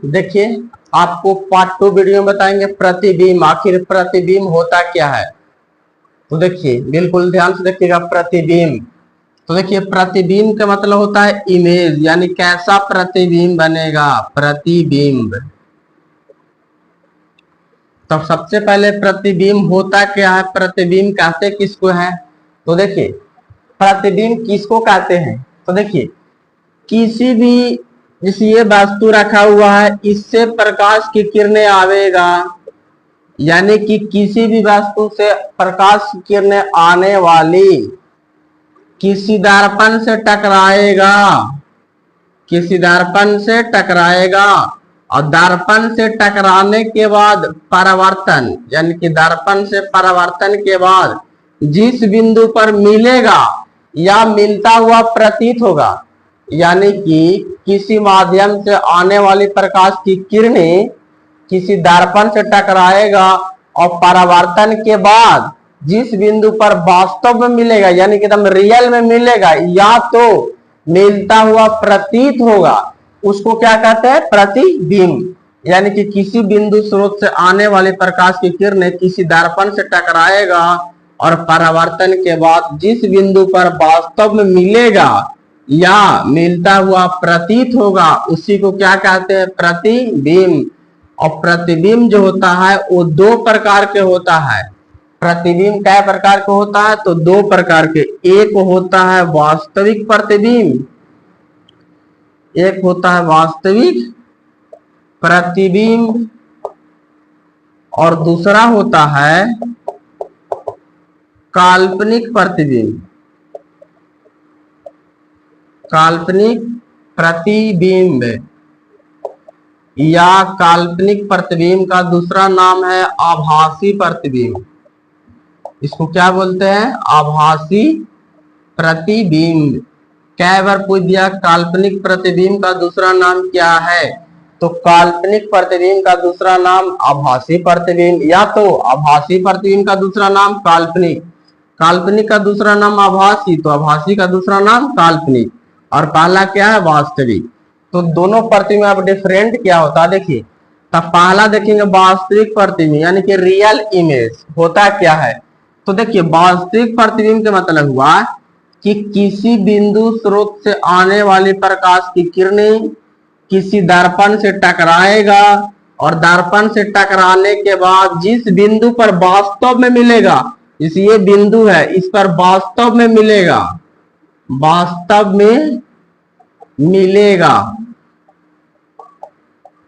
देखिए, आपको part 2 video में बताएंगे प्रतिबिंब। आखिर प्रतिबिंब होता क्या है, तो देखिए बिल्कुल ध्यान से देखिएगा। प्रतिबिंब, तो देखिए प्रतिबिंब का मतलब होता है इमेज, यानी कैसा प्रतिबिंब बनेगा, प्रतिबिंब। तो सबसे पहले प्रतिबिंब होता क्या है, प्रतिबिंब कहते किसको है, तो देखिए प्रतिबिंब किसको कहते हैं, तो देखिए किसी भी, जैसे ये वस्तु रखा हुआ है, इससे प्रकाश की किरणें आवेगा, यानी कि किसी भी वस्तु से प्रकाश की किरणें आने वाली किसी दर्पण से टकराएगा, किसी दर्पण से टकराएगा, और दर्पण से टकराने के बाद परावर्तन, यानी कि दर्पण से परावर्तन के बाद जिस बिंदु पर मिलेगा या मिलता हुआ प्रतीत होगा, यानी कि किसी माध्यम से आने वाली प्रकाश की किरणें किसी दर्पण से टकराएगा और परावर्तन के बाद जिस बिंदु पर वास्तव में मिलेगा, यानी कि एकदम रियल में मिलेगा या तो मिलता हुआ प्रतीत होगा, उसको क्या कहते हैं, प्रतिबिंब। यानी कि किसी बिंदु स्रोत से आने वाली प्रकाश की किरणें किसी दर्पण से टकराएगा और परावर्तन के बाद जिस बिंदु पर वास्तव में मिलेगा या मिलता हुआ प्रतीत होगा, उसी को क्या कहते हैं, प्रतिबिंब। और प्रतिबिंब जो होता है वो दो प्रकार के होता है। प्रतिबिंब कै प्रकार के होता है, तो दो प्रकार के। एक होता है वास्तविक प्रतिबिंब, एक होता है वास्तविक प्रतिबिंब, और दूसरा होता है काल्पनिक प्रतिबिंब। काल्पनिक प्रतिबिंब या काल्पनिक प्रतिबिंब का दूसरा नाम है आभासी प्रतिबिंब। इसको क्या बोलते हैं, आभासी प्रतिबिंब। कई बार पूछ दिया काल्पनिक प्रतिबिंब का दूसरा नाम क्या है, तो काल्पनिक प्रतिबिंब का दूसरा नाम आभासी प्रतिबिंब, या तो आभासी प्रतिबिंब का दूसरा नाम काल्पनिक, काल्पनिक का दूसरा नाम आभासी, तो आभासी का दूसरा नाम काल्पनिक, और पहला क्या है, वास्तविक। तो दोनों प्रतिबिंब अब डिफरेंट क्या होता है, देखिए। तब पहला देखेंगे वास्तविक प्रतिबिंब, यानी कि रियल इमेज होता क्या है, तो देखिए वास्तविक प्रतिबिंब का मतलब हुआ कि किसी बिंदु स्रोत से आने वाली प्रकाश की किरणें किसी दर्पण से टकराएगा, और दर्पण से टकराने के बाद जिस बिंदु पर वास्तव में मिलेगा, जैसे ये बिंदु है, इस पर वास्तव में मिलेगा, वास्तव में मिलेगा,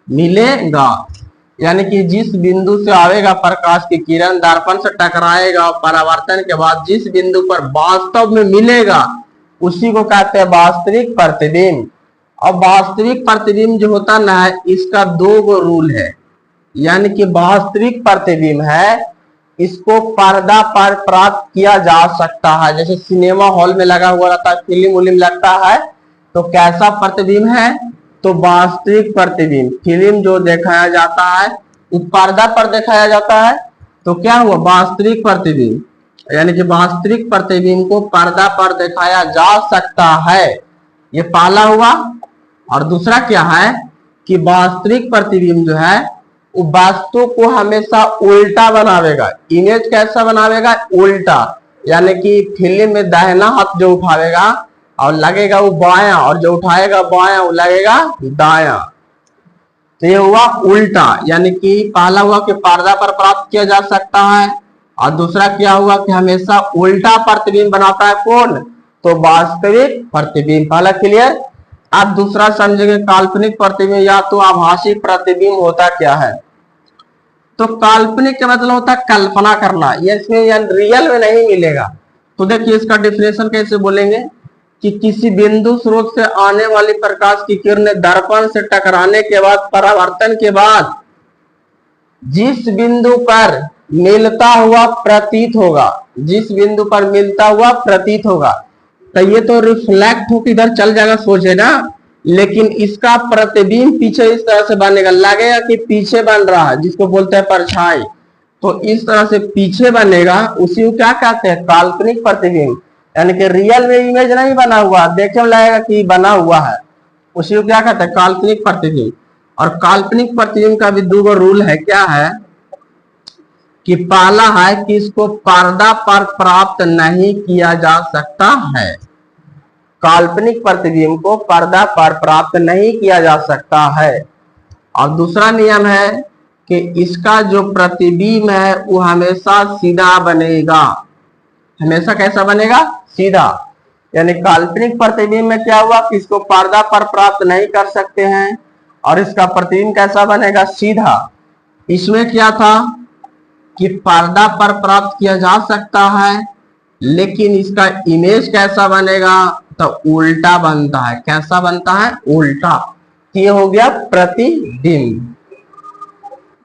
मिलेगा, यानी कि जिस बिंदु से आवेगा प्रकाश की किरण, दर्पण से टकराएगा, परावर्तन के बाद जिस बिंदु पर वास्तव में मिलेगा, उसी को कहते हैं वास्तविक प्रतिबिंब। अब वास्तविक प्रतिबिंब जो होता ना है, इसका दो रूल है। यानी कि वास्तविक प्रतिबिंब है, इसको पर्दा पर प्राप्त किया जा सकता है, जैसे सिनेमा हॉल में लगा हुआ रहता है, फिल्म उलिम लगता है, तो कैसा प्रतिबिंब है, तो वास्तविक प्रतिबिंब। फिल्म जो दिखाया जाता है वो पर्दा पर दिखाया जाता है, तो क्या हुआ, वास्तविक प्रतिबिंब। यानी कि वास्तविक प्रतिबिंब को पर्दा पर दिखाया जा सकता है, ये पहला हुआ। और दूसरा क्या है कि वास्तविक प्रतिबिंब जो है वो वस्तु को हमेशा उल्टा बनावेगा। इमेज कैसा बनावेगा, उल्टा, यानी कि फिल्म में दाहिना हाथ जो उठावेगा और लगेगा वो बायां, और जो उठाएगा बायां वो लगेगा दायां, तो ये हुआ उल्टा। यानी कि पहला हुआ कि पर्दा पर प्राप्त किया जा सकता है, और दूसरा क्या हुआ कि हमेशा उल्टा प्रतिबिंब बनाता है कौन, तो वास्तविक प्रतिबिंब। पहला क्लियर। आप दूसरा समझेंगे काल्पनिक प्रतिबिंब या तो आभासी प्रतिबिंब होता क्या है, तो काल्पनिक का मतलब होता है कल्पना करना, ये इसमें रियल में नहीं मिलेगा। तो देखिए इसका डिफिनेशन कैसे बोलेंगे कि किसी बिंदु स्रोत से आने वाली प्रकाश की किरणें दर्पण से टकराने के बाद, परावर्तन के बाद जिस बिंदु पर मिलता हुआ प्रतीत होगा, जिस बिंदु पर मिलता हुआ प्रतीत होगा, तो ये तो रिफ्लेक्ट होकर इधर चल जाएगा सोचे ना, लेकिन इसका प्रतिबिंब पीछे इस तरह से बनेगा, लगेगा कि पीछे बन रहा है, जिसको बोलते हैं परछाई, तो इस तरह से पीछे बनेगा, उसी को क्या कहते हैं, काल्पनिक प्रतिबिंब। यानी कि रियल में इमेज नहीं बना हुआ, देखे में लगेगा कि बना हुआ है, उसी को क्या कहते हैं, काल्पनिक प्रतिबिंब। और काल्पनिक प्रतिबिंब का भी दो रूल है। क्या है कि पहला है कि इसको पर्दा पर प्राप्त नहीं किया जा सकता है, काल्पनिक प्रतिबिंब को पर्दा पर प्राप्त नहीं किया जा सकता है। और दूसरा नियम है कि इसका जो प्रतिबिंब है वो हमेशा सीधा बनेगा। हमेशा कैसा बनेगा? सीधा। यानी काल्पनिक प्रतिबिंब में क्या हुआ कि इसको पर्दा पर प्राप्त नहीं कर सकते हैं और इसका प्रतिबिंब कैसा बनेगा? सीधा। इसमें क्या था कि पर्दा पर प्राप्त किया जा सकता है, लेकिन इसका इमेज कैसा बनेगा? तो उल्टा बनता है। कैसा बनता है? उल्टा। ये हो गया प्रतिबिंब।